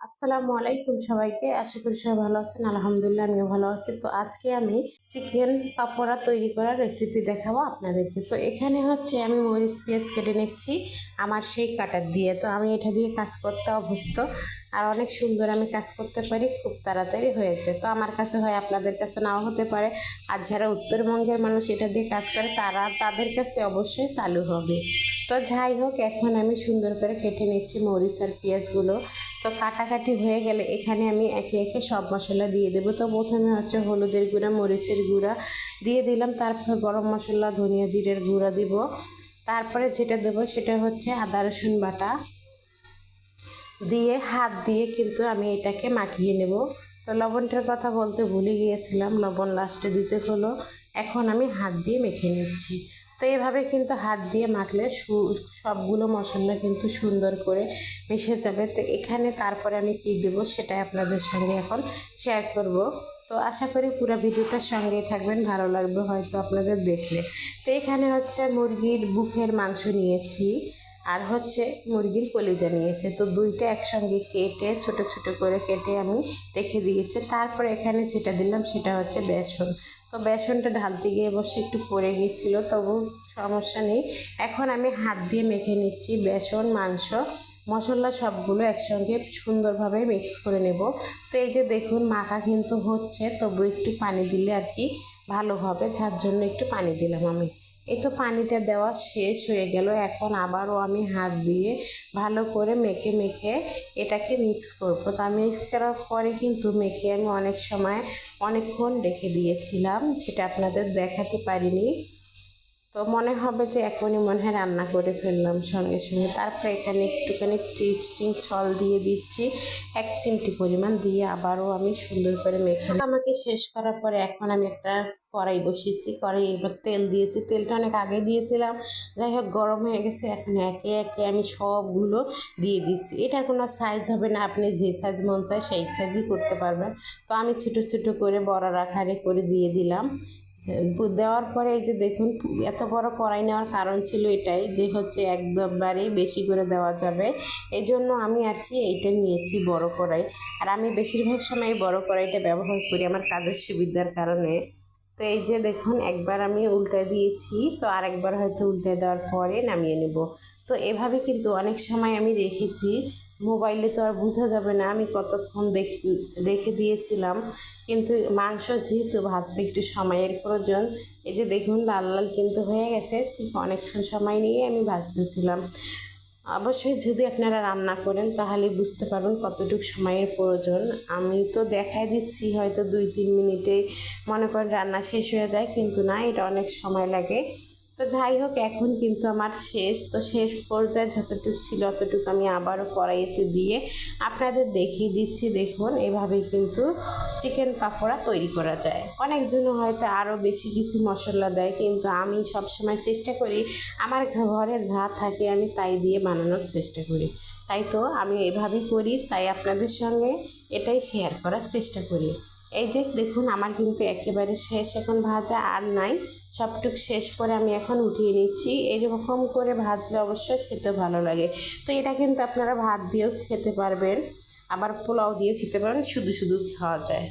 আসসালামু আলাইকুম সবাইকে। আশা করি সবাই ভালো আছেন। আলহামদুলিল্লাহ আমিও ভালো আছি। তো আজকে আমি চিকেন পাকোড়া তৈরি করার রেসিপি দেখাবো আপনাদেরকে। তো এখানে হচ্ছে আমি মরিচ পেঁয়াজ কেটে নিচ্ছি আমার সেই কাটার দিয়ে। তো আমি এটা দিয়ে কাজ করতে অভ্যস্ত, আর অনেক সুন্দর আমি কাজ করতে পারি, খুব তাড়াতাড়ি হয়েছে। তো আমার কাছে হয়, আপনাদের কাছে নাও হতে পারে। আর যারা উত্তরবঙ্গের মানুষ এটা দিয়ে কাজ করে তাদের কাছে অবশ্যই চালু হবে। তো যাই হোক, এখন আমি সুন্দর করে কেটে নিচ্ছি মরিচ আর পেঁয়াজগুলো। তো কাটাকাটি হয়ে গেলে এখানে আমি একে একে সব মশলা দিয়ে দেবো। তো প্রথমে হচ্ছে হলুদের গুঁড়া, মরিচের গুঁড়া দিয়ে দিলাম, তারপরে গরম মশলা, ধনিয়া জিরের গুঁড়া দিব। তারপরে যেটা দেবো সেটা হচ্ছে আদা রসুন বাটা দিয়ে হাত দিয়ে কিন্তু আমি এটাকে মাখিয়ে নেব। তো লবণটার কথা বলতে ভুলে গিয়েছিলাম, লবণ লাস্টে দিতে হলো। এখন আমি হাত দিয়ে মেখে নিচ্ছি। তো এইভাবে কিন্তু হাত দিয়ে মাখলে সবগুলো মশলা কিন্তু সুন্দর করে মিশে যাবে। তো এখানে তারপরে আমি কী দেবো সেটাই আপনাদের সঙ্গে এখন শেয়ার করব। তো আশা করি পুরো ভিডিওটার সঙ্গেই থাকবেন, ভালো লাগবে হয়তো আপনাদের দেখলে। তো এখানে হচ্ছে মুরগির বুকের মাংস নিয়েছি, আর হচ্ছে মুরগির কলিজা নিয়েছে। তো দুইটা একসঙ্গে কেটে ছোট ছোট করে কেটে আমি রেখে দিয়েছি। তারপর এখানে যেটা দিলাম সেটা হচ্ছে বেসন। তো বেসনটা ঢালতে গিয়ে অবশ্যই একটু পড়ে গিয়েছিলো, তবু সমস্যা নেই। এখন আমি হাত দিয়ে মেখে নিচ্ছি বেসন, মাংস, মশলা সবগুলো একসঙ্গে সুন্দরভাবে মিক্স করে নেব। তো এই যে দেখুন, মাখা কিন্তু হচ্ছে, তবু একটু পানি দিলে আর কি ভালো হবে, যার জন্য একটু পানি দিলাম আমি। এই তো পানিটা দেওয়া শেষ হয়ে গেল। এখন আবারও আমি হাত দিয়ে ভালো করে মেখে মেখে এটাকে মিক্স করবো। তো আমি মিক্স করার পরে কিন্তু মেখে আমি অনেক সময় অনেকক্ষণ রেখে দিয়েছিলাম, সেটা আপনাদের দেখাতে পারিনি। তো মনে হবে যে এখনই মনে হয় রান্না করে ফেললাম সঙ্গে সঙ্গে। তারপরে এখানে একটুখানি চিচিং ছল দিয়ে দিচ্ছি, 1 চিমটি পরিমাণ দিয়ে আবারও আমি সুন্দর করে মেখে আমাকে শেষ করার পরে এখন আমি একটা কড়াই বসিয়েছি। কড়াই এবার তেল দিয়েছি, তেলটা অনেক আগে দিয়েছিলাম, যাই হোক গরম হয়ে গেছে। এখন একে একে আমি সবগুলো দিয়ে দিচ্ছি। এটার কোনো সাইজ হবে না, আপনি যে সাইজ মন চায় সেই সাইজই করতে পারবেন। তো আমি ছোটো ছোটো করে বড়ার আকারে করে দিয়ে দিলাম। দেওয়ার পরে এই যে দেখুন, এত বড় কড়াই নেওয়ার কারণ ছিল এটাই যে হচ্ছে একবারেই বেশি করে দেওয়া যাবে, এই জন্য আমি আর কি এইটা নিয়েছি বড় কড়াই। আর আমি বেশিরভাগ সময় বড় কড়াইটা ব্যবহার করি আমার কাজের সুবিধার কারণে। তো এই যে দেখুন, একবার আমি উল্টে দিয়েছি, তো আরেকবার হয়তো উল্টে দেওয়ার পরে নামিয়ে নেব। তো এভাবে কিন্তু অনেক সময় আমি রেখেছি, মোবাইলে তো আর বোঝা যাবে না আমি কতক্ষণ রেখে দিয়েছিলাম। কিন্তু মাংস যেহেতু ভাজতে একটু সময়ের প্রয়োজন, এই যে দেখুন লাল লাল কিন্তু হয়ে গেছে, ঠিক অনেকক্ষণ সময় নিয়ে আমি ভাজতেছিলাম। অবশ্যই যদি আপনারা রান্না করেন তাহলে বুঝতে পারবেন কতটুকু সময়ের প্রয়োজন। আমি তো দেখাই দিচ্ছি হয়তো 2-3 মিনিটে মনে করেন রান্না শেষ হয়ে যায়, কিন্তু না, এটা অনেক সময় লাগে। তো যাই হোক, এখন কিন্তু আমার শেষ। তো শেষ পর্যায়ে যতটুকু ছিল অতটুকু আমি আবারও কড়াইতে দিয়ে আপনাদের দেখিয়ে দিচ্ছি। দেখুন, এভাবেই কিন্তু চিকেন পাকোড়া তৈরি করা যায়। অনেকজন হয়তো আরও বেশি কিছু মশলা দেয়, কিন্তু আমি সবসময় চেষ্টা করি আমার ঘরে যা থাকে আমি তাই দিয়ে বানানোর চেষ্টা করি। তাই তো আমি এভাবেই করি, তাই আপনাদের সঙ্গে এটাই শেয়ার করার চেষ্টা করি। এই যে দেখুন, আমার কিন্তু একেবারে শেষ, এখন ভাজা আর নাই, সবটুক শেষ করে আমি এখন উঠিয়ে নিচ্ছি। এরকম করে ভাজলে অবশ্যই খেতে ভালো লাগে। তো এটা কিন্তু আপনারা ভাত দিয়েও খেতে পারবেন, আবার পোলাও দিয়েও খেতে পারেন, শুধু শুধু খাওয়া যায়।